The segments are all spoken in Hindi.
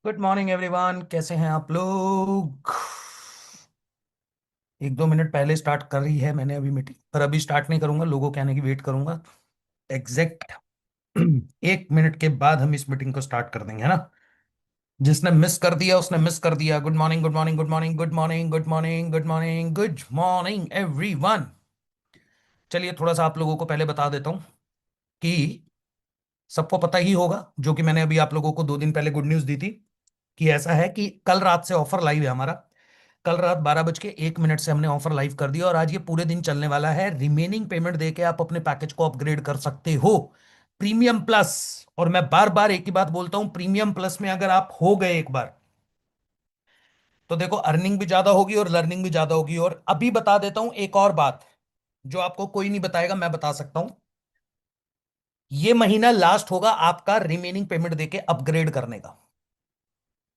गुड मॉर्निंग एवरीवन, कैसे हैं आप लोग। एक दो मिनट पहले स्टार्ट कर रही है मैंने अभी मीटिंग, पर अभी स्टार्ट नहीं करूंगा, लोगों के आने की वेट करूंगा। एग्जैक्ट 1 मिनट के बाद हम इस मीटिंग को स्टार्ट कर देंगे, है ना। जिसने मिस कर दिया उसने मिस कर दिया। Good morning, good morning, good morning, good morning, good morning, good morning, good morning everyone. चलिए थोड़ा सा आप लोगों को पहले बता देता हूँ कि सबको पता ही होगा, जो कि मैंने अभी आप लोगों को 2 दिन पहले गुड न्यूज दी थी, कि ऐसा है कि कल रात से ऑफर लाइव है हमारा। कल रात 12 बज के 1 मिनट से हमने ऑफर लाइव कर दिया और आज ये पूरे दिन चलने वाला है। रिमेनिंग पेमेंट देके आप अपने पैकेज को अपग्रेड कर सकते हो प्रीमियम प्लस। और मैं बार बार एक ही बात बोलता हूं, प्रीमियम प्लस में अगर आप हो गए एक बार, तो देखो अर्निंग भी ज्यादा होगी और लर्निंग भी ज्यादा होगी। और अभी बता देता हूं एक और बात, जो आपको कोई नहीं बताएगा, मैं बता सकता हूं। ये महीना लास्ट होगा आपका रिमेनिंग पेमेंट देके अपग्रेड करने का।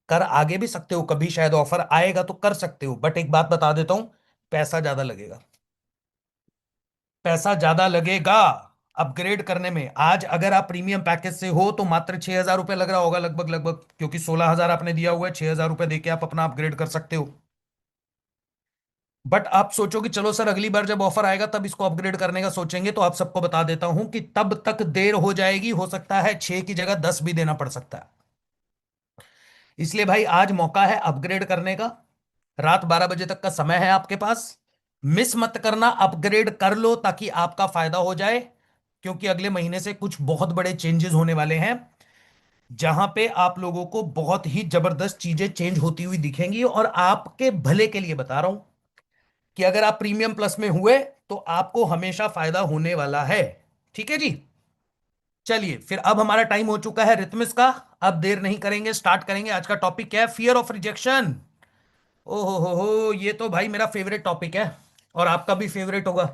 कर आगे भी सकते हो, कभी शायद ऑफर आएगा तो कर सकते हो, बट एक बात बता देता हूं, पैसा ज्यादा लगेगा। पैसा ज्यादा लगेगा अपग्रेड करने में। आज अगर आप प्रीमियम पैकेज से हो तो मात्र 6,000 रुपये लग रहा होगा, लगभग लगभग, क्योंकि 16,000 आपने दिया हुआ है, 6,000 रुपये देके आप अपना अपग्रेड कर सकते हो। बट आप सोचो कि चलो सर अगली बार जब ऑफर आएगा तब इसको अपग्रेड करने का सोचेंगे, तो आप सबको बता देता हूं कि तब तक देर हो जाएगी, हो सकता है 6 की जगह 10 भी देना पड़ सकता है। इसलिए भाई आज मौका है अपग्रेड करने का। रात 12 बजे तक का समय है आपके पास। मिस मत करना, अपग्रेड कर लो ताकि आपका फायदा हो जाए। क्योंकि अगले महीने से कुछ बहुत बड़े चेंजेस होने वाले हैं, जहां पे आप लोगों को बहुत ही जबरदस्त चीजें चेंज होती हुई दिखेंगी। और आपके भले के लिए बता रहा हूं कि अगर आप प्रीमियम प्लस में हुए तो आपको हमेशा फायदा होने वाला है। ठीक है जी। चलिए फिर, अब हमारा टाइम हो चुका है रितमिस का। अब देर नहीं करेंगे, स्टार्ट करेंगे। आज का टॉपिक क्या है? Fear of rejection. ओहो हो, ये तो भाई मेरा फेवरेट टॉपिक है और आपका भी फेवरेट होगा।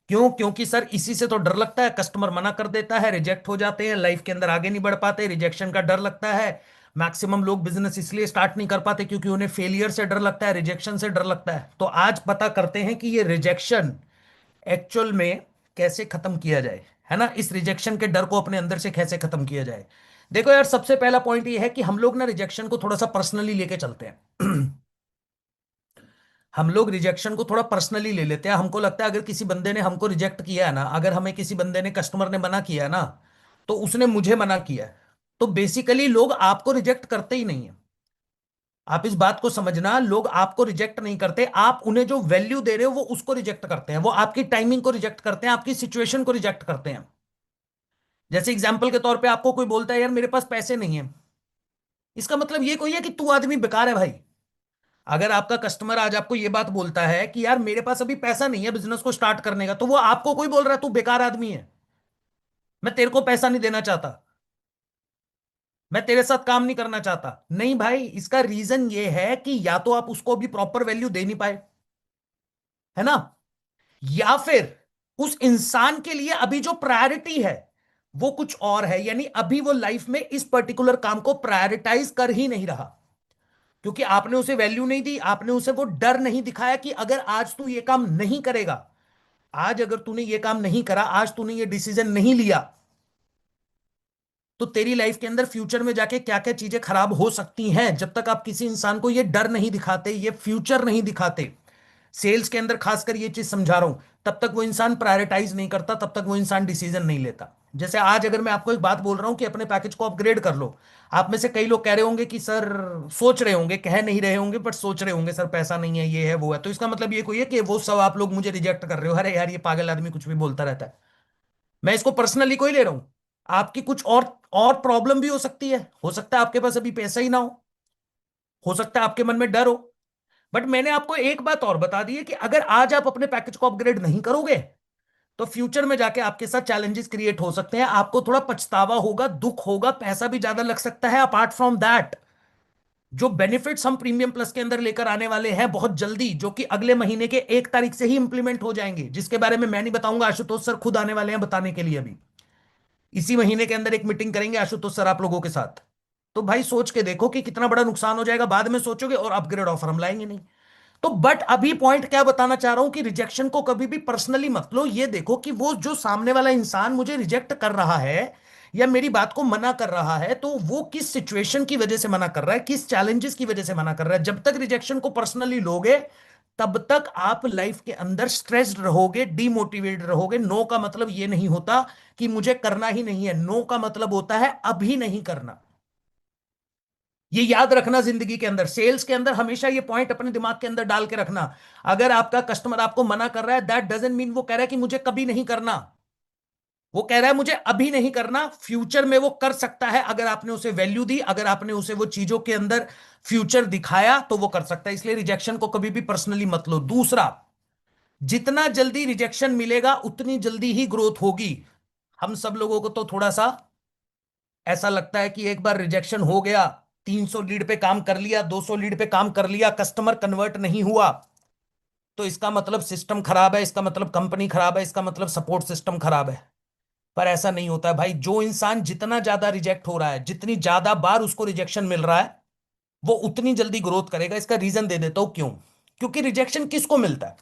क्यों? क्योंकि सर इसी से तो डर लगता है, कस्टमर मना कर देता है, रिजेक्ट हो जाते हैं, लाइफ के अंदर आगे नहीं बढ़ पाते, रिजेक्शन का डर लगता है। मैक्सिमम लोग बिजनेस इसलिए स्टार्ट नहीं कर पाते क्योंकि उन्हें फेलियर से डर लगता है, रिजेक्शन से डर लगता है। तो आज पता करते हैं कि ये रिजेक्शन एक्चुअल में कैसे खत्म किया जाए, है ना। इस रिजेक्शन के डर को अपने अंदर से कैसे खत्म किया जाए। देखो यार, सबसे पहला पॉइंट ये है कि हम लोग ना रिजेक्शन को थोड़ा सा पर्सनली लेके चलते हैं। हम लोग रिजेक्शन को थोड़ा पर्सनली ले लेते हैं। हमको लगता है अगर किसी बंदे ने हमको रिजेक्ट किया है ना, अगर हमें किसी बंदे ने, कस्टमर ने मना किया है ना, तो उसने मुझे मना किया है। तो बेसिकली लोग आपको रिजेक्ट करते ही नहीं है। आप इस बात को समझना, लोग आपको रिजेक्ट नहीं करते, आप उन्हें जो वैल्यू दे रहे हो वो उसको रिजेक्ट करते हैं। वो आपकी टाइमिंग को रिजेक्ट करते हैं, आपकी सिचुएशन को रिजेक्ट करते हैं। जैसे एग्जाम्पल के तौर पे आपको कोई बोलता है यार मेरे पास पैसे नहीं है, इसका मतलब ये कोई है कि तू आदमी बेकार है भाई। अगर आपका कस्टमर आज आपको ये बात बोलता है कि यार मेरे पास अभी पैसा नहीं है बिजनेस को स्टार्ट करने का, तो वो आपको कोई बोल रहा है तू बेकार आदमी है, मैं तेरे को पैसा नहीं देना चाहता, मैं तेरे साथ काम नहीं करना चाहता। नहीं भाई, इसका रीजन ये है कि या तो आप उसको भी प्रॉपर वैल्यू दे नहीं पाए, है ना, या फिर उस इंसान के लिए अभी जो प्रायोरिटी है वो कुछ और है। यानी अभी वो लाइफ में इस पर्टिकुलर काम को प्रायोरिटाइज कर ही नहीं रहा, क्योंकि आपने उसे वैल्यू नहीं दी, आपने उसे वो डर नहीं दिखाया कि अगर आज तू ये काम नहीं करेगा, आज अगर तूने ये काम नहीं करा, आज तूने ये डिसीजन नहीं लिया, तो तेरी लाइफ के अंदर फ्यूचर में जाके क्या क्या चीजें खराब हो सकती हैं। जब तक आप किसी इंसान को ये डर नहीं दिखाते, ये फ्यूचर नहीं दिखाते, सेल्स के अंदर खासकर ये चीज समझा रहा हूं, तब तक वो इंसान प्रायोरिटाइज नहीं करता, तब तक वो इंसान डिसीजन नहीं लेता। जैसे आज अगर मैं आपको एक बात बोल रहा हूं कि अपने पैकेज को अपग्रेड कर लो, आप में से कई लोग कह रहे होंगे कि सर, सोच रहे होंगे, कह नहीं रहे होंगे बट सोच रहे होंगे, सर पैसा नहीं है, ये है वो है। तो इसका मतलब ये कोई है कि वो सब आप लोग मुझे रिजेक्ट कर रहे हो, अरे यार ये पागल आदमी कुछ भी बोलता रहता है। मैं इसको पर्सनली कोई ले रहा हूं। आपकी कुछ और प्रॉब्लम भी हो सकता है आपके पास अभी पैसा ही ना हो सकता है आपके मन में डर हो। बट मैंने आपको एक बात और बता दी है कि अगर आज आप अपने पैकेज को अपग्रेड नहीं करोगे तो फ्यूचर में जाके आपके साथ चैलेंजेस क्रिएट हो सकते हैं, आपको थोड़ा पछतावा होगा, दुख होगा, पैसा भी ज्यादा लग सकता है। अपार्ट फ्रॉम दैट, जो बेनिफिट्स हम प्रीमियम प्लस के अंदर लेकर आने वाले हैं बहुत जल्दी, जो कि अगले महीने के 1 तारीख से ही इंप्लीमेंट हो जाएंगे, जिसके बारे में मैं नहीं बताऊंगा, आशुतोष सर खुद आने वाले हैं बताने के लिए। अभी इसी महीने के अंदर एक मीटिंग करेंगे आशुतोष सर आप लोगों के साथ। तो भाई सोच के देखो कि कितना बड़ा नुकसान हो जाएगा, बाद में सोचोगे और अपग्रेड ऑफर हम लाएंगे नहीं। तो बट अभी पॉइंट क्या बताना चाह रहा हूं कि रिजेक्शन को कभी भी पर्सनली मत लो। ये देखो कि वो जो सामने वाला इंसान मुझे रिजेक्ट कर रहा है, या मेरी बात को मना कर रहा है, तो वो किस सिचुएशन की वजह से मना कर रहा है, किस चैलेंजेस की वजह से मना कर रहा है। जब तक रिजेक्शन को पर्सनली लोगे, तब तक आप लाइफ के अंदर स्ट्रेस्ड रहोगे, डीमोटिवेटेड रहोगे। नो का मतलब ये नहीं होता कि मुझे करना ही नहीं है, नो का मतलब होता है अभी नहीं करना। ये याद रखना, जिंदगी के अंदर, सेल्स के अंदर हमेशा ये पॉइंट अपने दिमाग के अंदर डाल के रखना। अगर आपका कस्टमर आपको मना कर रहा है, दैट डजंट मीन वो कह रहा है कि मुझे कभी नहीं करना। वो कह रहा है मुझे अभी नहीं करना, फ्यूचर में वो कर सकता है। अगर आपने उसे वैल्यू दी, अगर आपने उसे वो चीजों के अंदर फ्यूचर दिखाया, तो वो कर सकता है। इसलिए रिजेक्शन को कभी भी पर्सनली मत लो। दूसरा, जितना जल्दी रिजेक्शन मिलेगा उतनी जल्दी ही ग्रोथ होगी। हम सब लोगों को तो थोड़ा सा ऐसा लगता है कि एक बार रिजेक्शन हो गया, 300 लीड पे काम कर लिया, 200 लीड पे काम कर लिया, कस्टमर कन्वर्ट नहीं हुआ, तो इसका मतलब सिस्टम खराब है, इसका मतलब कंपनी खराब है, इसका मतलब सपोर्ट सिस्टम खराब है। पर ऐसा नहीं होता है भाई। जो इंसान जितना ज्यादा रिजेक्ट हो रहा है, जितनी ज्यादा बार उसको रिजेक्शन मिल रहा है, वो उतनी जल्दी ग्रोथ करेगा। इसका रीजन दे देता हूं क्यों। क्योंकि रिजेक्शन किसको मिलता है?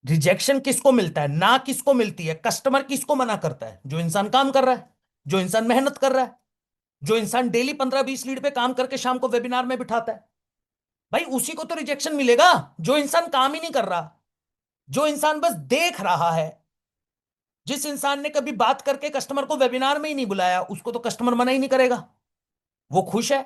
रिजेक्शन किसको मिलता है, ना किसको मिलती है। कस्टमर किसको मना करता है? जो इंसान काम कर रहा है, जो इंसान मेहनत कर रहा है, जो इंसान डेली 15-20 लीड पे काम करके शाम को वेबिनार में बिठाता है, भाई उसी को तो रिजेक्शन मिलेगा। जो इंसान काम ही नहीं कर रहा, जो इंसान बस देख रहा है, जिस इंसान ने कभी बात करके कस्टमर को वेबिनार में ही नहीं बुलाया, उसको तो कस्टमर मना ही नहीं करेगा, वो खुश है।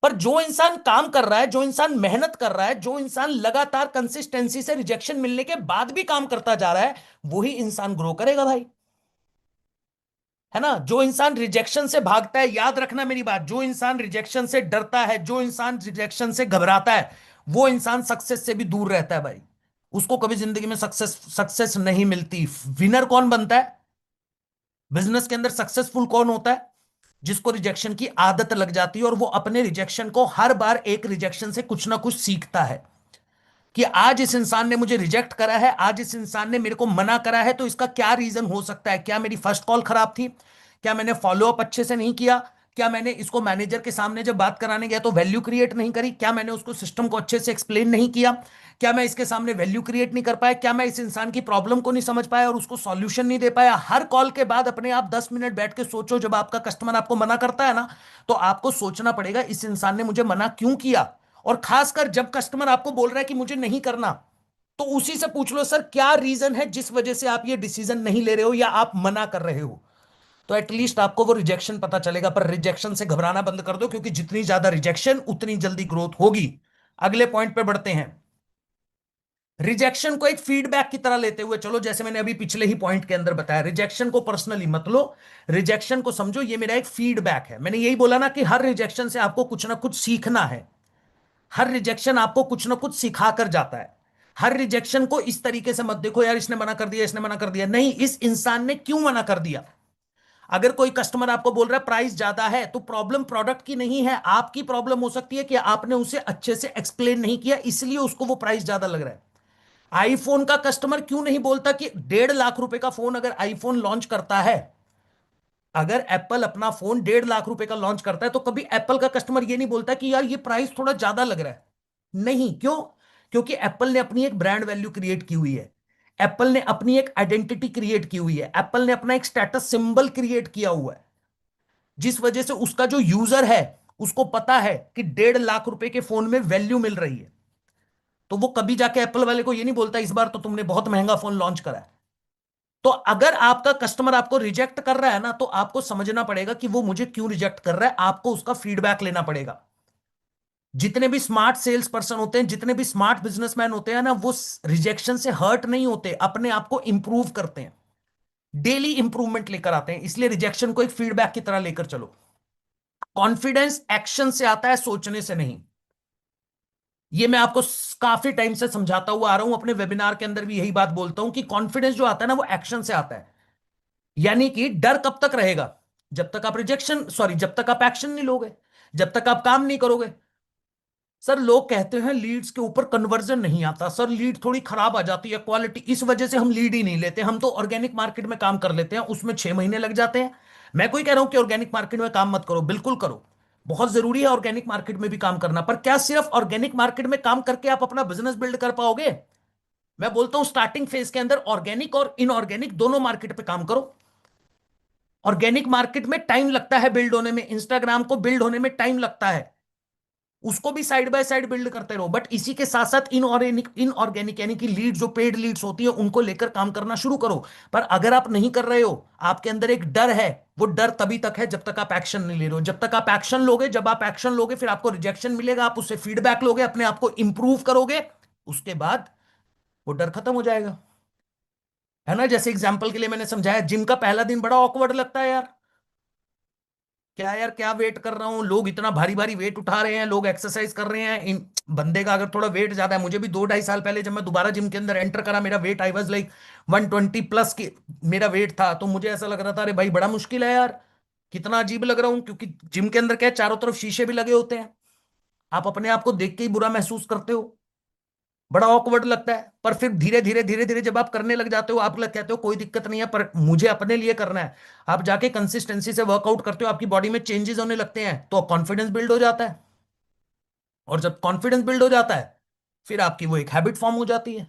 पर जो इंसान काम कर रहा है, जो इंसान मेहनत कर रहा है, जो इंसान लगातार कंसिस्टेंसी से रिजेक्शन मिलने के बाद भी काम करता जा रहा है, वही इंसान ग्रो करेगा भाई। है ना? जो इंसान रिजेक्शन से भागता है, याद रखना मेरी बात, जो इंसान रिजेक्शन से डरता है, जो इंसान रिजेक्शन से घबराता है, वो इंसान सक्सेस से भी दूर रहता है भाई। उसको कभी जिंदगी में सक्सेस सक्सेस नहीं मिलती। विनर कौन बनता है बिजनेस के अंदर? सक्सेसफुल कौन होता है? जिसको रिजेक्शन की आदत लग जाती है, और वो अपने रिजेक्शन को, हर बार एक रिजेक्शन से कुछ ना कुछ सीखता है कि आज इस इंसान ने मुझे रिजेक्ट करा है, आज इस इंसान ने मेरे को मना करा है, तो इसका क्या रीजन हो सकता है। क्या मेरी फर्स्ट कॉल खराब थी? क्या मैंने फॉलो अप अच्छे से नहीं किया? क्या मैंने इसको मैनेजर के सामने जब बात कराने गया तो वैल्यू क्रिएट नहीं करी? क्या मैंने उसको सिस्टम को अच्छे से एक्सप्लेन नहीं किया? क्या मैं इसके सामने वैल्यू क्रिएट नहीं कर पाया? क्या मैं इस इंसान की प्रॉब्लम को नहीं समझ पाया और उसको सॉल्यूशन नहीं दे पाया? हर कॉल के बाद अपने आप 10 मिनट बैठ के सोचो, जब आपका कस्टमर आपको मना करता है ना, तो आपको सोचना पड़ेगा इस इंसान ने मुझे मना क्यों किया। और खासकर जब कस्टमर आपको बोल रहा है कि मुझे नहीं करना, तो उसी से पूछ लो, सर क्या रीजन है जिस वजह से आप ये डिसीजन नहीं ले रहे हो या आप मना कर रहे हो। तो एटलीस्ट आपको वो रिजेक्शन पता चलेगा। पर रिजेक्शन से घबराना बंद कर दो, क्योंकि जितनी ज्यादा रिजेक्शन उतनी जल्दी ग्रोथ होगी। अगले पॉइंट पे बढ़ते हैं। रिजेक्शन को एक फीडबैक की तरह लेते हुए चलो, जैसे मैंने अभी पिछले ही पॉइंट के अंदर बताया, रिजेक्शन को पर्सनली मत लो। रिजेक्शन को समझो ये मेरा एक फीडबैक है। मैंने यही बोला ना कि हर रिजेक्शन से आपको कुछ ना कुछ सीखना है। हर रिजेक्शन आपको कुछ ना कुछ सिखा कर जाता है। हर रिजेक्शन को इस तरीके से मत देखो, यार इसने मना कर दिया, इसने मना कर दिया। नहीं, इस इंसान ने क्यों मना कर दिया। अगर कोई कस्टमर आपको बोल रहा है प्राइस ज्यादा है, तो प्रॉब्लम प्रोडक्ट की नहीं है, आपकी प्रॉब्लम हो सकती है कि आपने उसे अच्छे से एक्सप्लेन नहीं किया, इसलिए उसको वो प्राइस ज्यादा लग रहा है। आईफोन का कस्टमर क्यों नहीं बोलता कि 1.5 लाख रुपए का फोन अगर आईफोन लॉन्च करता है, अगर एप्पल अपना फोन 1.5 लाख रुपए का लॉन्च करता है, तो कभी एप्पल का कस्टमर ये नहीं बोलता कि यार ये प्राइस थोड़ा ज्यादा लग रहा है। नहीं, क्यों? क्योंकि एप्पल ने अपनी एक ब्रांड वैल्यू क्रिएट की हुई है। एप्पल ने अपनी एक आइडेंटिटी क्रिएट की हुई है। एप्पल ने अपना एक स्टेटस सिंबल क्रिएट किया हुआ है, जिस वजह से उसका जो यूजर है, उसको पता है कि 1.5 लाख रुपए के फोन में वैल्यू मिल रही है। तो वो कभी जाके एप्पल वाले को ये नहीं बोलता इस बार तो तुमने बहुत महंगा फोन लॉन्च करा है। तो अगर आपका कस्टमर आपको रिजेक्ट कर रहा है ना, तो आपको समझना पड़ेगा कि वो मुझे क्यों रिजेक्ट कर रहा है। आपको उसका फीडबैक लेना पड़ेगा। जितने भी स्मार्ट सेल्स पर्सन होते हैं, जितने भी स्मार्ट बिजनेसमैन होते हैं ना, वो रिजेक्शन से हर्ट नहीं होते, अपने आप को इंप्रूव करते हैं, डेली इंप्रूवमेंट लेकर आते हैं। इसलिए रिजेक्शन को एक फीडबैक की तरह लेकर चलो। कॉन्फिडेंस एक्शन से आता है, सोचने से नहीं। ये मैं आपको काफी टाइम से समझाता हुआ आ रहा हूं, अपने वेबिनार के अंदर भी यही बात बोलता हूं कि कॉन्फिडेंस जो आता है ना, वो एक्शन से आता है। यानी कि डर कब तक रहेगा? जब तक आप जब तक आप एक्शन नहीं लोगे, जब तक आप काम नहीं करोगे। सर लोग कहते हैं लीड्स के ऊपर कन्वर्जन नहीं आता, सर लीड थोड़ी खराब आ जाती है, क्वालिटी, इस वजह से हम लीड ही नहीं लेते, हम तो ऑर्गेनिक मार्केट में काम कर लेते हैं, उसमें 6 महीने लग जाते हैं। मैं कोई कह रहा हूं कि ऑर्गेनिक मार्केट में काम मत करो, बिल्कुल करो। बहुत जरूरी है ऑर्गेनिक मार्केट में भी काम करना। पर क्या सिर्फ ऑर्गेनिक मार्केट में काम करके आप अपना बिजनेस बिल्ड कर पाओगे? मैं बोलता हूं स्टार्टिंग फेज के अंदर ऑर्गेनिक और इनऑर्गेनिक दोनों मार्केट पे काम करो। ऑर्गेनिक मार्केट में टाइम लगता है बिल्ड होने में, इंस्टाग्राम को बिल्ड होने में टाइम लगता है, उसको भी साइड बाय साइड बिल्ड करते रहो। बट इसी के साथ साथ इनऑर्गेनिक यानी कि लीड, जो पेड लीड्स होती है, उनको लेकर काम करना शुरू करो। पर अगर आप नहीं कर रहे हो, आपके अंदर एक डर है, वो डर तभी तक है जब तक आप एक्शन नहीं ले रहे हो। जब तक आप एक्शन लोगे, जब आप एक्शन लोगे फिर आपको रिजेक्शन मिलेगा, आप उससे फीडबैक लोगे, अपने आप को इंप्रूव करोगे, उसके बाद वो डर खत्म हो जाएगा। है ना? जैसे एग्जांपल के लिए मैंने समझाया, जिम का पहला दिन बड़ा ऑकवर्ड लगता है यार, क्या यार क्या वेट कर रहा हूँ, लोग इतना भारी भारी वेट उठा रहे हैं, लोग एक्सरसाइज कर रहे हैं, इन बंदे का अगर थोड़ा वेट ज्यादा है, मुझे भी 2 ढाई साल पहले जब मैं दोबारा जिम के अंदर एंटर करा, मेरा weight I was like 120 plus की मेरा वेट था, तो मुझे ऐसा लग रहा था अरे भाई बड़ा मुश्किल है यार, कितना अजीब लग रहा हूँ, क्योंकि जिम के अंदर क्या है, चारों तरफ शीशे भी लगे होते हैं, आप अपने आप को देख के ही बुरा महसूस करते हो, बड़ा ऑकवर्ड लगता है। पर फिर धीरे धीरे जब आप करने लग जाते हो, आप लग कहते हो कोई दिक्कत नहीं है, पर मुझे अपने लिए करना है, आप जाके कंसिस्टेंसी से वर्कआउट करते हो, आपकी बॉडी में चेंजेस होने लगते हैं, तो कॉन्फिडेंस बिल्ड हो जाता है, और जब कॉन्फिडेंस बिल्ड हो जाता है, फिर आपकी वो एक हैबिट फॉर्म हो जाती है।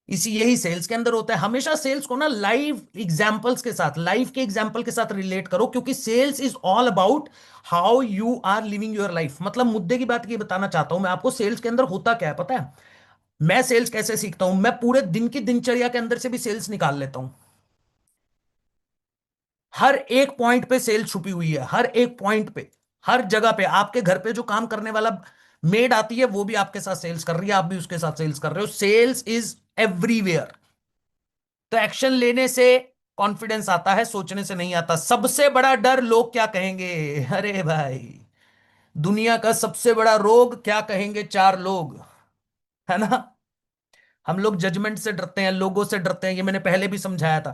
इसी यही सेल्स के अंदर होता है, हमेशा सेल्स को ना लाइव एग्जांपल्स के साथ, लाइफ के एग्जांपल के साथ रिलेट करो, क्योंकि sales is all about how you are living your life. मतलब मुद्दे की बात ये बताना चाहता हूं मैं आपको, सेल्स के अंदर होता क्या है पता है? मैं सेल्स कैसे सीखता हूं, मैं पूरे दिन की दिनचर्या के अंदर से भी सेल्स निकाल लेता हूं। हर एक पॉइंट पे सेल छुपी हुई है, हर एक पॉइंट पे, हर जगह पे। आपके घर पे जो काम करने वाला मेड आती है, वो भी आपके साथ सेल्स कर रही है, आप भी उसके साथ सेल्स कर रहे हो, सेल्स इज एवरीवेयर। तो एक्शन लेने से कॉन्फिडेंस आता है, सोचने से नहीं आता। सबसे बड़ा डर लोग क्या कहेंगे, अरे भाई, दुनिया का सबसे बड़ा रोग क्या कहेंगे चार लोग, है ना? हम लोग जजमेंट से डरते हैं, लोगों से डरते हैं, ये मैंने पहले भी समझाया था।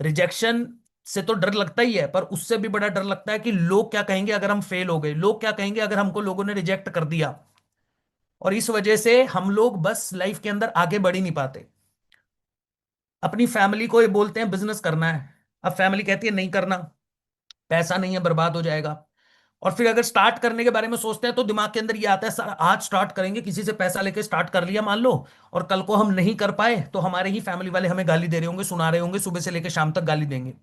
रिजेक्शन से तो डर लगता ही है, पर उससे भी बड़ा डर लगता है कि लोग क्या कहेंगे अगर हम फेल हो गए, लोग क्या कहेंगे अगर हमको लोगों ने रिजेक्ट कर दिया। और इस वजह से हम लोग बस लाइफ के अंदर आगे बढ़ ही नहीं पाते। अपनी फैमिली को ये बोलते हैं बिजनेस करना है, अब फैमिली कहती है नहीं करना, पैसा नहीं है, बर्बाद हो जाएगा। और फिर अगर स्टार्ट करने के बारे में सोचते हैं, तो दिमाग के अंदर ये आता है सर आज स्टार्ट करेंगे, किसी से पैसा लेके स्टार्ट कर लिया मान लो, और कल को हम नहीं कर पाए तो हमारे ही फैमिली वाले हमें गाली दे रहे होंगे, सुना रहे होंगे, सुबह से लेकर शाम तक गाली देंगे।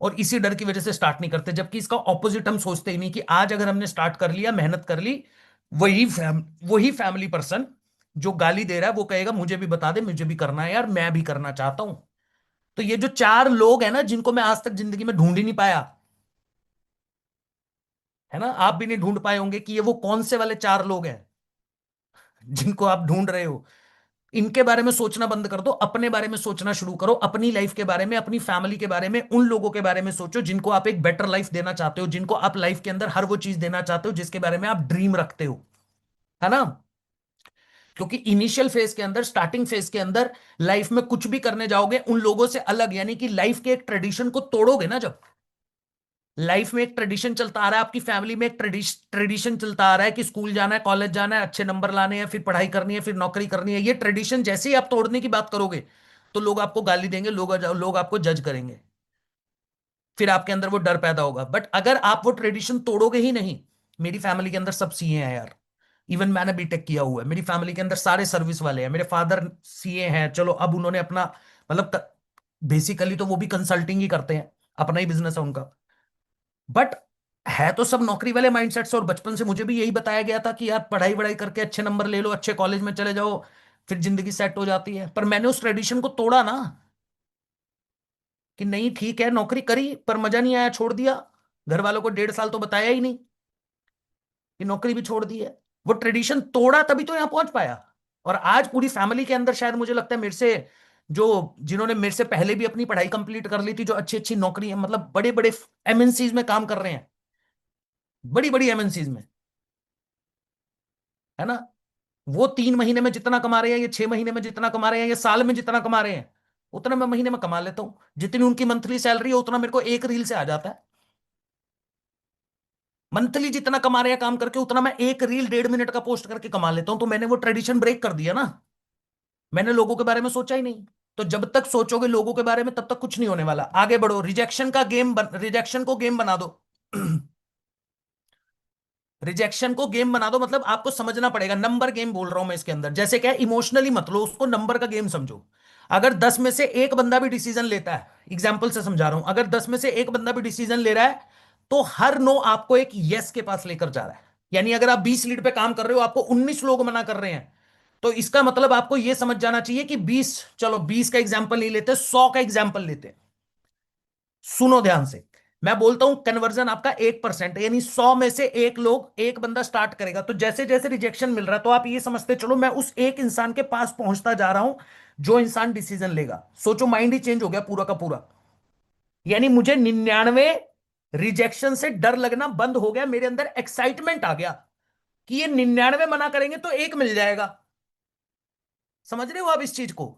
और इसी डर की वजह से स्टार्ट नहीं करते, जबकि इसका ऑपोजिट हम सोचते ही नहीं, कि आज अगर हमने स्टार्ट कर लिया, मेहनत कर ली, वही फैमिली पर्सन जो गाली दे रहा है वो कहेगा मुझे भी बता दे, मुझे भी करना है यार, मैं भी करना चाहता हूं। तो ये जो चार लोग हैं ना, जिनको मैं आज तक जिंदगी में ढूंढ ही नहीं पाया, है ना, आप भी नहीं ढूंढ पाए होंगे कि ये वो कौन से वाले चार लोग हैं जिनको आप ढूंढ रहे हो। इनके बारे में सोचना बंद कर दो, अपने बारे में सोचना शुरू करो, अपनी लाइफ के बारे में, अपनी फैमिली के बारे में, उन लोगों के बारे में सोचो जिनको आप एक बेटर लाइफ देना चाहते हो, जिनको आप लाइफ के अंदर हर वो चीज देना चाहते हो जिसके बारे में आप ड्रीम रखते हो। है ना? क्योंकि इनिशियल फेज के अंदर, स्टार्टिंग फेज के अंदर लाइफ में कुछ भी करने जाओगे उन लोगों से अलग, यानी कि लाइफ के एक ट्रेडिशन को तोड़ोगे ना, जब लाइफ में एक ट्रेडिशन चलता आ रहा है, आपकी फैमिली में एक ट्रेडिशन चलता आ रहा है कि स्कूल जाना है, कॉलेज जाना है, अच्छे नंबर लाने हैं, फिर पढ़ाई करनी है, फिर नौकरी करनी है, ये ट्रेडिशन जैसे ही आप तोड़ने की बात करोगे, तो लोग आपको गाली देंगे, लोग आपको जज करेंगे, फिर आपके अंदर वो डर पैदा होगा। बट अगर आप वो ट्रेडिशन तोड़ोगे ही नहीं, मेरी फैमिली के अंदर सब सीए हैं यार, इवन मैंने बीटेक किया हुआ है, मेरी फैमिली के अंदर सारे सर्विस वाले हैं, मेरे फादर सीए हैं, चलो अब उन्होंने अपना मतलब बेसिकली तो वो भी कंसल्टिंग ही करते हैं, अपना ही बिजनेस है उनका। बट है तो सब नौकरी वाले माइंडसेट से, और बचपन से मुझे भी यही बताया गया था कि यार पढ़ाई वढ़ाई करके अच्छे नंबर ले लो, अच्छे कॉलेज में चले जाओ, फिर जिंदगी सेट हो जाती है। पर मैंने उस ट्रेडिशन को तोड़ा ना, कि नहीं ठीक है नौकरी करी पर मजा नहीं आया, छोड़ दिया, घर वालों को 1.5 साल तो बताया ही नहीं कि नौकरी भी छोड़ दी है। वो ट्रेडिशन तोड़ा तभी तो यहाँ पहुंच पाया। और आज पूरी फैमिली के अंदर शायद मुझे लगता है मेरे से जो जिन्होंने मेरे से पहले भी अपनी पढ़ाई कंप्लीट कर ली थी, जो अच्छी अच्छी नौकरी है, मतलब बड़े बड़े एमएनसीज में काम कर रहे हैं, बड़ी बड़ी एमएनसीज में, है ना, वो 3 महीने में जितना कमा रहे हैं, ये 6 महीने में जितना कमा रहे हैं, ये साल में जितना कमा रहे हैं, उतना मैं महीने में कमा लेता हूं। जितनी उनकी मंथली सैलरी है उतना मेरे को एक रील से आ जाता है। मंथली जितना कमा रहे हैं काम करके, उतना मैं एक रील 1.5 मिनट का पोस्ट करके कमा लेता हूं। तो मैंने वो ट्रेडिशन ब्रेक कर दिया ना, मैंने लोगों के बारे में सोचा ही नहीं। तो जब तक सोचोगे लोगों के बारे में, तब तक कुछ नहीं होने वाला। आगे बढ़ो, रिजेक्शन को गेम बना दो रिजेक्शन को गेम बना दो, मतलब आपको समझना पड़ेगा, नंबर गेम बोल रहा हूं मैं इसके अंदर। जैसे क्या, इमोशनली मत लो उसको, नंबर का गेम समझो। अगर 10 में से एक बंदा भी डिसीजन लेता है, एग्जाम्पल से समझा रहा हूं, अगर 10 में से एक बंदा भी डिसीजन ले रहा है, तो हर नो आपको एक यस के पास लेकर जा रहा है। यानी अगर आप 20 लीड पे काम कर रहे हो, आपको 19 लोग मना कर रहे हैं, तो इसका मतलब आपको यह समझ जाना चाहिए कि 20, चलो 20 का एग्जाम्पल नहीं लेते, 100 का एग्जाम्पल लेते हैं। सुनो ध्यान से, मैं बोलता हूं कन्वर्जन आपका 1% है, यानी 100 में से एक लोग, एक बंदा स्टार्ट करेगा, तो जैसे जैसे रिजेक्शन मिल रहा है, तो आप ये समझते चलो मैं उस एक इंसान के पास पहुंचता जा रहा हूं जो इंसान डिसीजन लेगा। सोचो, माइंड ही चेंज हो गया पूरा का पूरा। यानी मुझे 99 रिजेक्शन से डर लगना बंद हो गया, मेरे अंदर एक्साइटमेंट आ गया कि ये 99 मना करेंगे तो एक मिल जाएगा। समझ रहे हो आप इस चीज को?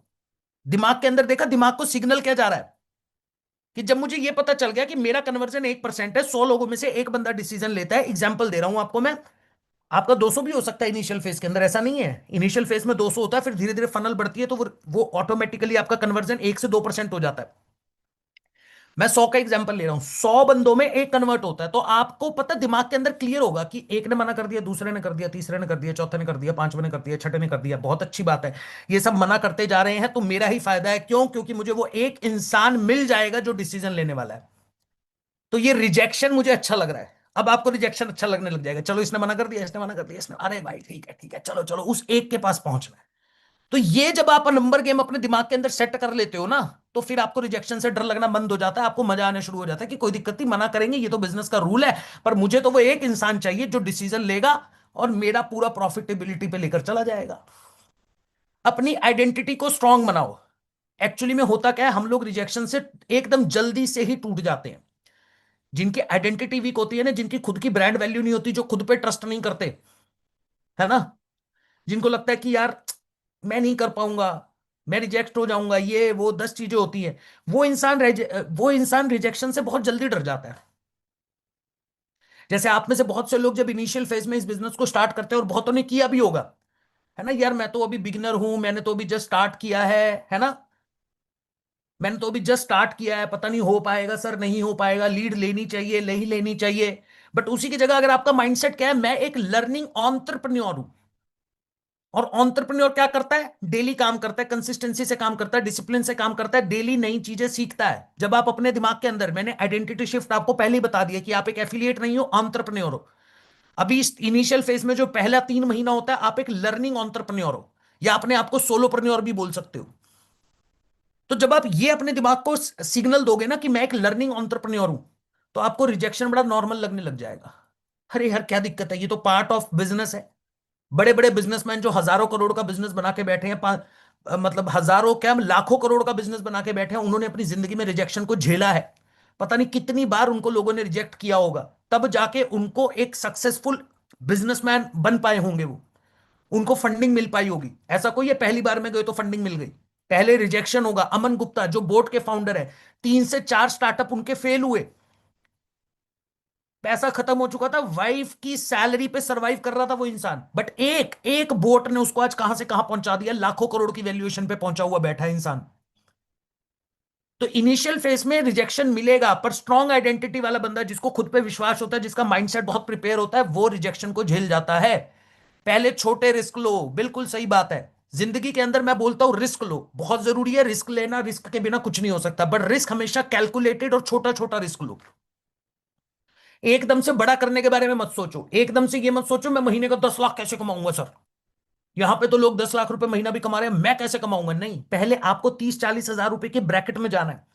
दिमाग के अंदर देखा, दिमाग को सिग्नल क्या जा रहा है कि जब मुझे यह पता चल गया कि मेरा कन्वर्जन 1% है, 100 लोगों में से एक बंदा डिसीजन लेता है। एग्जाम्पल दे रहा हूं आपको मैं, आपका 200 भी हो सकता है इनिशियल फेज के अंदर, ऐसा नहीं है। इनिशियल फेज में 200 होता है, फिर धीरे धीरे फनल बढ़ती है, तो वो ऑटोमेटिकली आपका कन्वर्जन 1 से 2% हो जाता है। मैं 100 का एग्जांपल ले रहा हूं, 100 बंदों में एक कन्वर्ट होता है, तो आपको पता, दिमाग के अंदर क्लियर होगा कि एक ने मना कर दिया, दूसरे ने कर दिया, तीसरे ने कर दिया, चौथे ने कर दिया, पांचवें ने कर दिया, छठे ने कर दिया। बहुत अच्छी बात है, ये सब मना करते जा रहे हैं तो मेरा ही फायदा है। क्यों? क्योंकि मुझे वो एक इंसान मिल जाएगा जो डिसीजन लेने वाला है। तो ये रिजेक्शन मुझे अच्छा लग रहा है। अब आपको रिजेक्शन अच्छा लगने लग जाएगा। चलो इसने मना कर दिया, इसने मना कर दिया, इसने, अरे भाई ठीक है ठीक है, चलो चलो उस एक के पास पहुंचना है। तो ये जब आप नंबर गेम अपने दिमाग के अंदर सेट कर लेते हो ना, तो फिर आपको रिजेक्शन से डर लगना बंद हो जाता है, आपको मजा आने शुरू हो जाता है कि कोई दिक्कत नहीं, मना करेंगे, ये तो बिजनेस का रूल है, पर मुझे तो वो एक इंसान चाहिए जो डिसीजन लेगा और मेरा पूरा प्रॉफिटेबिलिटी पे लेकर चला जाएगा। अपनी आइडेंटिटी को स्ट्रांग बनाओ। एक्चुअली में होता क्या है, हम लोग रिजेक्शन से एकदम जल्दी से ही टूट जाते हैं। जिनकी आइडेंटिटी वीक होती है ना, जिनकी खुद की ब्रांड वैल्यू नहीं होती, जो खुद पे ट्रस्ट नहीं करते, है ना, जिनको लगता है कि यार मैं नहीं कर पाऊंगा, मैं रिजेक्ट हो जाऊंगा, ये वो 10 चीजें होती हैं, वो इंसान रिजेक्शन से बहुत जल्दी डर जाता है। जैसे आप में से बहुत से लोग जब इनिशियल फेज में इस बिजनेस को स्टार्ट करते हैं, और बहुतों ने किया भी होगा, है ना, यार मैं तो अभी बिगिनर हूं, मैंने तो अभी जस्ट स्टार्ट किया है ना, मैंने तो अभी जस्ट स्टार्ट किया है, पता नहीं हो पाएगा सर, नहीं हो पाएगा, लीड लेनी चाहिए, नहीं लेनी चाहिए। बट उसी की जगह अगर आपका माइंडसेट क्या है, मैं एक लर्निंग ऑन्टरप्रन्योर हूं। और ऑन्टरप्रन्योर क्या करता है? डेली काम करता है, कंसिस्टेंसी से काम करता है, डिसिप्लिन से काम करता है, डेली नई चीजें सीखता है। जब आप अपने दिमाग के अंदर, मैंने आइडेंटिटी शिफ्ट आपको पहले ही बता दिया कि आप एक एफिलिएट नहीं हो, ऑन्टरप्रन्योर हो। अभी इस इनिशियल फेज में जो पहला 3 महीना होता है, आप एक लर्निंग ऑन्टरप्रन्योर हो, या अपने आप को सोलोप्रन्योर भी बोल सकते हो। तो जब आप ये अपने दिमाग को सिग्नल दोगे ना कि मैं एक लर्निंग एंटरप्रेन्योर हूं, तो आपको रिजेक्शन बड़ा नॉर्मल लगने लग जाएगा। अरे यार क्या दिक्कत है, ये तो पार्ट ऑफ बिजनेस है। बड़े बड़े बिजनेसमैन जो हजारों करोड़ का बिजनेस बना के बैठे हैं, मतलब हजारों क्या, लाखों करोड़ का बिजनेस बना के बैठे हैं, उन्होंने अपनी जिंदगी में रिजेक्शन को झेला है। पता नहीं कितनी बार उनको लोगों ने रिजेक्ट किया होगा, तब जाके उनको एक सक्सेसफुल बिजनेसमैन बन पाए होंगे वो, उनको फंडिंग मिल पाई होगी। ऐसा कोई है पहली बार में गए तो फंडिंग मिल गई? पहले रिजेक्शन होगा। अमन गुप्ता जो बोर्ड के फाउंडर है, 3 से 4 स्टार्टअप उनके फेल हुए, पैसा खत्म हो चुका था, वाइफ की सैलरी पे सरवाइव कर रहा था वो इंसान, बट एक एक बोट ने उसको आज कहां से कहां पहुंचा दिया, लाखों करोड़ की वैल्यूएशन पे पहुंचा हुआ बैठा है इंसान। तो इनिशियल फेज में रिजेक्शन मिलेगा, पर स्ट्रॉन्ग आइडेंटिटी वाला बंदा, जिसको खुद पे विश्वास होता है, जिसका माइंडसेट बहुत प्रिपेयर होता है, वो रिजेक्शन को झेल जाता है। पहले छोटे रिस्क लो, बिल्कुल सही बात है। जिंदगी के अंदर मैं बोलता हूं रिस्क लो, बहुत जरूरी है रिस्क लेना, रिस्क के बिना कुछ नहीं हो सकता, बट रिस्क हमेशा कैलकुलेटेड और छोटा छोटा रिस्क लो। एकदम से बड़ा करने के बारे में मत सोचो, एकदम से ये मत सोचो मैं महीने का 10 लाख कैसे कमाऊंगा सर, यहां पे तो लोग 10 लाख रुपए महीना भी कमा रहे हैं, मैं कैसे कमाऊंगा। नहीं, पहले आपको 30-40 हजार रुपए के ब्रैकेट में जाना है।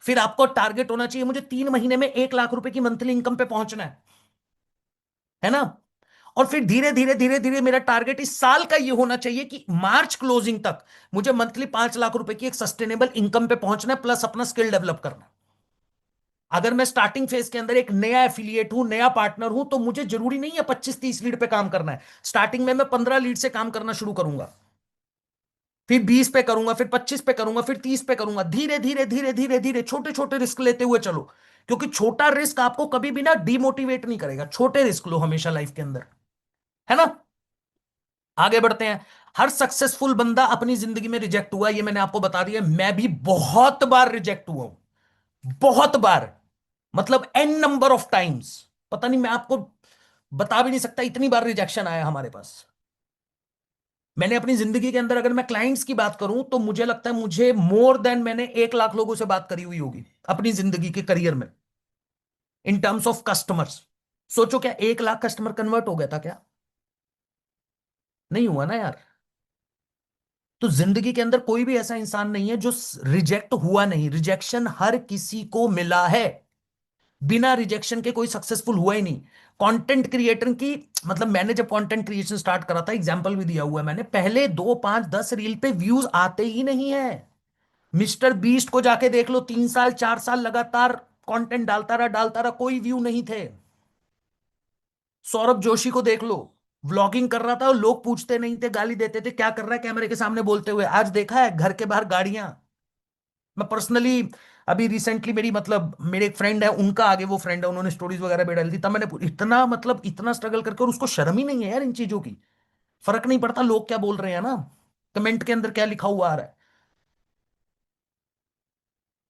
फिर आपको टारगेट होना चाहिए, मुझे 3 महीने में 1 लाख रुपए की मंथली इनकम पे पहुंचना है ना। और फिर धीरे धीरे धीरे धीरे मेरा टारगेट इस साल का ये होना चाहिए कि मार्च क्लोजिंग तक मुझे मंथली 5 लाख रुपए की एक सस्टेनेबल इनकम पे पहुंचना है, प्लस अपना स्किल डेवलप करना है। अगर मैं स्टार्टिंग फेज के अंदर एक नया एफिलिएट हूं, नया पार्टनर हूं, तो मुझे जरूरी नहीं है 25-30 लीड पे काम करना है। स्टार्टिंग में मैं 15 लीड से काम करना शुरू करूंगा, फिर 20 पे करूंगा, फिर 25 पे करूंगा, फिर 30 पे करूंगा। धीरे धीरे धीरे धीरे धीरे छोटे छोटे रिस्क लेते हुए चलो, क्योंकि छोटा रिस्क आपको कभी भी ना डिमोटिवेट नहीं करेगा। छोटे रिस्क लो हमेशा लाइफ के अंदर, है ना। आगे बढ़ते हैं। हर सक्सेसफुल बंदा अपनी जिंदगी में रिजेक्ट हुआ, ये मैंने आपको बता दिया। मैं भी बहुत बार रिजेक्ट हुआ हूं, बहुत बार, मतलब एन नंबर ऑफ टाइम्स। पता नहीं, मैं आपको बता भी नहीं सकता, इतनी बार रिजेक्शन आया हमारे पास। मैंने अपनी जिंदगी के अंदर अगर मैं क्लाइंट्स की बात करूं तो मुझे लगता है मुझे मोर देन मैंने 1 लाख लोगों से बात करी हुई होगी अपनी जिंदगी के करियर में, इन टर्म्स ऑफ कस्टमर्स। सोचो क्या 1 लाख कस्टमर कन्वर्ट हो गया था क्या? नहीं हुआ ना यार। तो जिंदगी के अंदर कोई भी ऐसा इंसान नहीं है जो रिजेक्ट हुआ नहीं, रिजेक्शन हर किसी को मिला है। बिना रिजेक्शन के कोई सक्सेसफुल हुआ ही नहीं। कंटेंट क्रिएटर की, मतलब मैंने जब कंटेंट क्रिएशन स्टार्ट करा था, एग्जांपल भी दिया हुआ है मैंने, पहले 2 5 10 रील पे व्यूज आते ही नहीं है। मिस्टर बीस्ट को जाके देख लो, 3 साल 4 साल लगातार कंटेंट डालता रहा, कोई व्यू नहीं थे। सौरभ जोशी को देख लो, व्लॉगिंग कर रहा था और लोग पूछते नहीं थे, गाली देते थे, क्या कर रहा है कैमरे के सामने बोलते हुए, आज देखा है घर के बाहर गाड़ियां। मैं पर्सनली अभी रिसेंटली मेरी, मतलब मेरे एक फ्रेंड है, उनका आगे वो फ्रेंड है, उन्होंने स्टोरीज वगैरह भी डाली थी, तब मैंने इतना, मतलब इतना स्ट्रगल करके, और उसको शर्म ही नहीं है यार इन चीजों की। फर्क नहीं पड़ता लोग क्या बोल रहे हैं ना, कमेंट के अंदर क्या लिखा हुआ आ रहा है,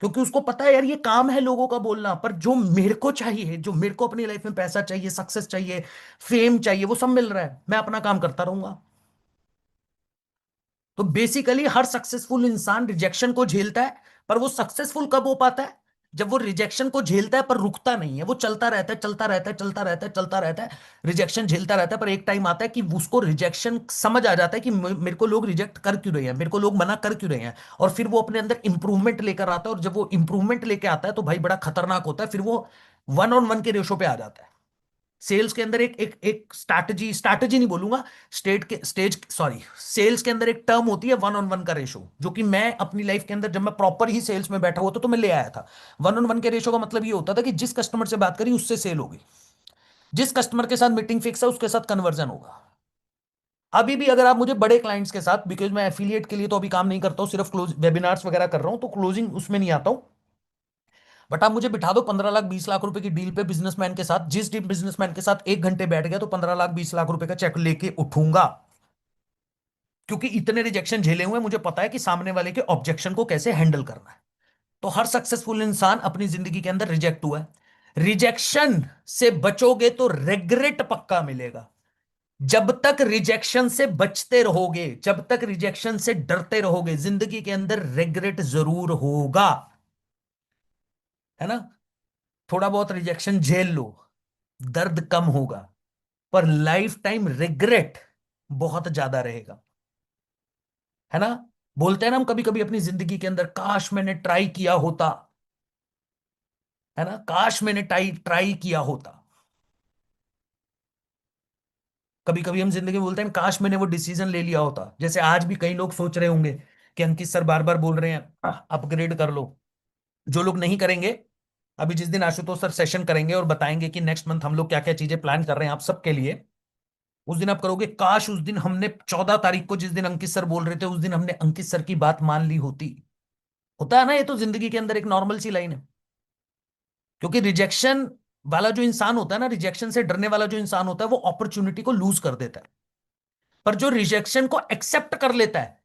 क्योंकि उसको पता है यार ये काम है लोगों का बोलना। पर जो मेरे को चाहिए, जो मेरे को अपनी लाइफ में पैसा चाहिए, सक्सेस चाहिए, फेम चाहिए, वो सब मिल रहा है, मैं अपना काम करता रहूंगा। तो बेसिकली हर सक्सेसफुल इंसान रिजेक्शन को झेलता है। पर वो सक्सेसफुल कब हो पाता है? जब वो रिजेक्शन को झेलता है पर रुकता नहीं है, वो चलता रहता है, चलता रहता है, चलता रहता है, चलता रहता है। रिजेक्शन झेलता रहता है, पर एक टाइम आता है कि उसको रिजेक्शन समझ आ जाता है कि मेरे को लोग रिजेक्ट कर क्यों रहे हैं, मेरे को लोग मना कर क्यों रहे हैं। और फिर वो अपने अंदर इंप्रूवमेंट लेकर आता है, और जब वो इंप्रूवमेंट लेके आता है तो भाई बड़ा खतरनाक होता है, फिर वो 1 on 1 के रेशो पे आ जाता है। सेल्स के अंदर एक एक एक स्ट्रैटेजी, स्ट्रैटेजी नहीं बोलूंगा, स्टेट के स्टेज सॉरी सेल्स के अंदर एक टर्म होती है 1 on 1 का रेशो, जो कि मैं अपनी लाइफ के अंदर जब मैं प्रॉपर ही सेल्स में बैठा हुआ था तो मैं ले आया था। 1 on 1 के रेशो का मतलब ये होता था कि जिस कस्टमर से बात करी उससे सेल होगी, जिस कस्टमर के साथ मीटिंग फिक्स है उसके साथ कन्वर्जन होगा। अभी भी अगर आप मुझे बड़े क्लाइंट्स के साथ, बिकॉज मैं एफिलिएट के लिए तो अभी काम नहीं करता हूँ, सिर्फ क्लोज वेबिनार्स वगैरह कर रहा हूँ, तो क्लोजिंग उसमें नहीं आता हूँ। बट आप मुझे बिठा दो 15 लाख 20 लाख रुपए की डील पे बिजनेसमैन के साथ, जिस डील बिजनेसमैन के साथ 1 घंटे बैठ गया तो 15 लाख 20 लाख रुपए का चेक लेके उठूंगा। क्योंकि इतने रिजेक्शन झेले हुए हैं, मुझे पता है कि सामने वाले के ऑब्जेक्शन को कैसे हैंडल करना है। तो हर सक्सेसफुल इंसान अपनी जिंदगी के अंदर रिजेक्ट हुआ है। रिजेक्शन से बचोगे तो रेग्रेट पक्का मिलेगा। जब तक रिजेक्शन से बचते रहोगे, जब तक रिजेक्शन से डरते रहोगे, जिंदगी के अंदर रेग्रेट जरूर होगा, है ना। थोड़ा बहुत रिजेक्शन झेल लो, दर्द कम होगा, पर लाइफ टाइम रिग्रेट बहुत ज्यादा रहेगा, है ना। बोलते हैं ना हम कभी कभी अपनी जिंदगी के अंदर, काश मैंने ट्राई किया होता, है ना, काश मैंने ट्राई ट्राई किया होता। कभी कभी हम जिंदगी में बोलते हैं काश मैंने वो डिसीजन ले लिया होता। जैसे आज भी कई लोग सोच रहे होंगे कि अंकित सर बार बार बोल रहे हैं अपग्रेड कर लो। जो लोग नहीं करेंगे, अभी जिस दिन आशुतोष सर सेशन करेंगे और बताएंगे कि नेक्स्ट मंथ हम लोग क्या क्या चीजें प्लान कर रहे हैं आप सबके लिए, उस दिन आप करोगे काश उस दिन हमने 14 तारीख को, जिस दिन अंकित सर बोल रहे थे, उस दिन हमने अंकित सर की बात मान ली होती। होता है ना, ये तो जिंदगी के अंदर एक नॉर्मल सी लाइन है। क्योंकि रिजेक्शन वाला जो इंसान होता है ना, रिजेक्शन से डरने वाला जो इंसान होता है, वो अपॉर्चुनिटी को लूज कर देता है। पर जो रिजेक्शन को एक्सेप्ट कर लेता है,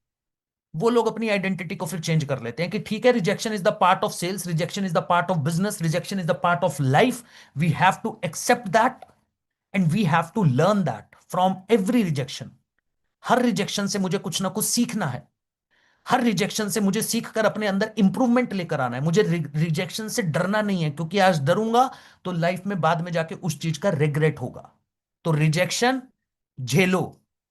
वो लोग अपनी आइडेंटिटी को फिर चेंज कर लेते हैं कि ठीक है, rejection is the part of sales, rejection is the part of business, rejection is the part of life. We have to accept that and we have to learn that from every rejection. हर रिजेक्शन से मुझे कुछ ना कुछ सीखना है। हर रिजेक्शन से मुझे सीख कर अपने अंदर इंप्रूवमेंट लेकर आना है। मुझे रिजेक्शन से डरना नहीं है, क्योंकि आज डरूंगा तो लाइफ में बाद में जाके उस चीज का रिग्रेट होगा। तो रिजेक्शन झेलो।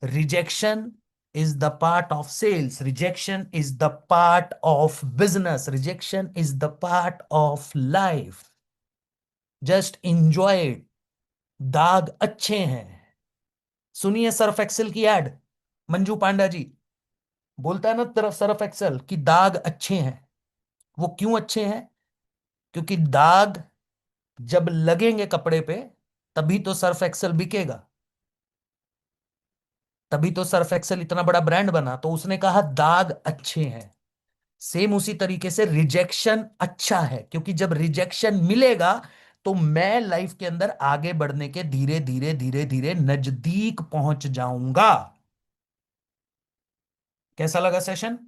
Rejection is the part of sales, rejection is the part of business, rejection is the part of life. Just enjoy it. दाग अच्छे हैं। सुनिए सर्फ एक्सेल की एड, मंजू पांडा जी बोलता है ना तरफ सर्फ एक्सेल की, दाग अच्छे हैं। वो क्यों अच्छे हैं? क्योंकि दाग जब लगेंगे कपड़े पे, तभी तो सर्फ एक्सेल बिकेगा, तभी तो सर्फ एक्सेल इतना बड़ा ब्रांड बना। तो उसने कहा दाग अच्छे हैं। सेम उसी तरीके से रिजेक्शन अच्छा है, क्योंकि जब रिजेक्शन मिलेगा तो मैं लाइफ के अंदर आगे बढ़ने के धीरे धीरे धीरे धीरे नजदीक पहुंच जाऊंगा। कैसा लगा सेशन?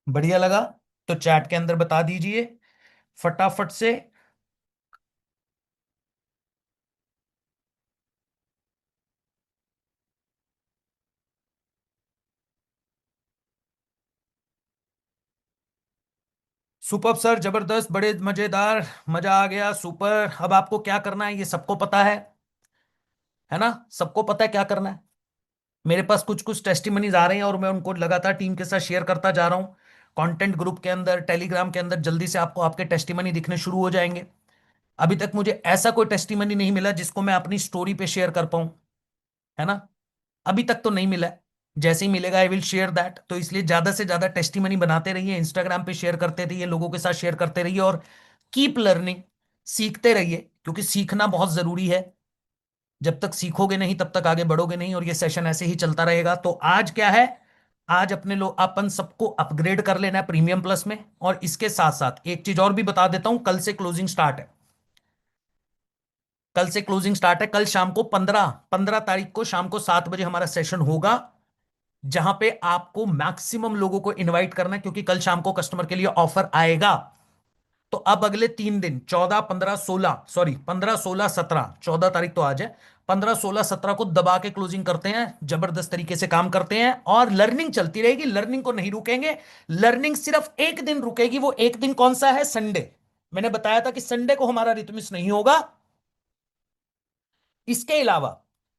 बढ़िया लगा? तो चैट के अंदर बता दीजिए फटाफट से। सुपर सर, जबरदस्त, बड़े मजेदार, मजा आ गया, सुपर। अब आपको क्या करना है ये सबको पता है ना? सबको पता है क्या करना है। मेरे पास कुछ कुछ टेस्टिमनीज आ रहे हैं और मैं उनको लगातार टीम के साथ शेयर करता जा रहा हूं। कंटेंट ग्रुप के अंदर, टेलीग्राम के अंदर जल्दी से आपको आपके टेस्टिमनी दिखने शुरू हो जाएंगे। अभी तक मुझे ऐसा कोई टेस्टिमनी नहीं मिला जिसको मैं अपनी स्टोरी पे शेयर कर पाऊं, है ना? अभी तक तो नहीं मिला है। जैसे ही मिलेगा आई विल शेयर दैट। तो इसलिए ज्यादा से ज्यादा टेस्टिमनी बनाते रहिए, इंस्टाग्राम पे शेयर करते रहिए, लोगों के साथ शेयर करते रहिए, और कीप लर्निंग, सीखते रहिए, क्योंकि सीखना बहुत जरूरी है। जब तक सीखोगे नहीं तब तक आगे बढ़ोगे नहीं, और ये सेशन ऐसे ही चलता रहेगा। तो आज क्या है, आज अपने लोग अपन सबको अपग्रेड कर लेना है प्रीमियम प्लस में। और इसके साथ साथ एक चीज और भी बता देता हूं, कल से क्लोजिंग स्टार्ट है। कल से क्लोजिंग स्टार्ट है। कल शाम को 15 तारीख को शाम को 7 बजे हमारा सेशन होगा, जहां पे आपको मैक्सिमम लोगों को इनवाइट करना है, क्योंकि कल शाम को कस्टमर के लिए ऑफर आएगा। तो अब अगले 3 दिन, 14, 15, 16, सॉरी 15, 16, 17, 14 तारीख तो आज है, 15, 16, 17 को दबा के क्लोजिंग करते हैं, जबरदस्त तरीके से काम करते हैं, और लर्निंग चलती रहेगी, लर्निंग को नहीं रुकेंगे। लर्निंग सिर्फ एक दिन रुकेगी, वो एक दिन कौन सा है? संडे। मैंने बताया था कि संडे को हमारा रिथमिस नहीं होगा। इसके अलावा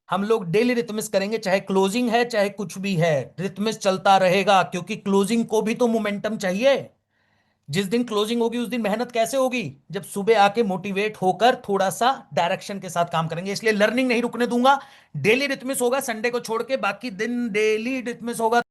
हम लोग डेली रिथमिस करेंगे, चाहे क्लोजिंग है चाहे कुछ भी है, रिथमिस चलता रहेगा, क्योंकि क्लोजिंग को भी तो मोमेंटम चाहिए। जिस दिन क्लोजिंग होगी उस दिन मेहनत कैसे होगी? जब सुबह आके मोटिवेट होकर थोड़ा सा डायरेक्शन के साथ काम करेंगे। इसलिए लर्निंग नहीं रुकने दूंगा। डेली रिथमिस होगा संडे को छोड़ के, बाकी दिन डेली रिथमिस होगा।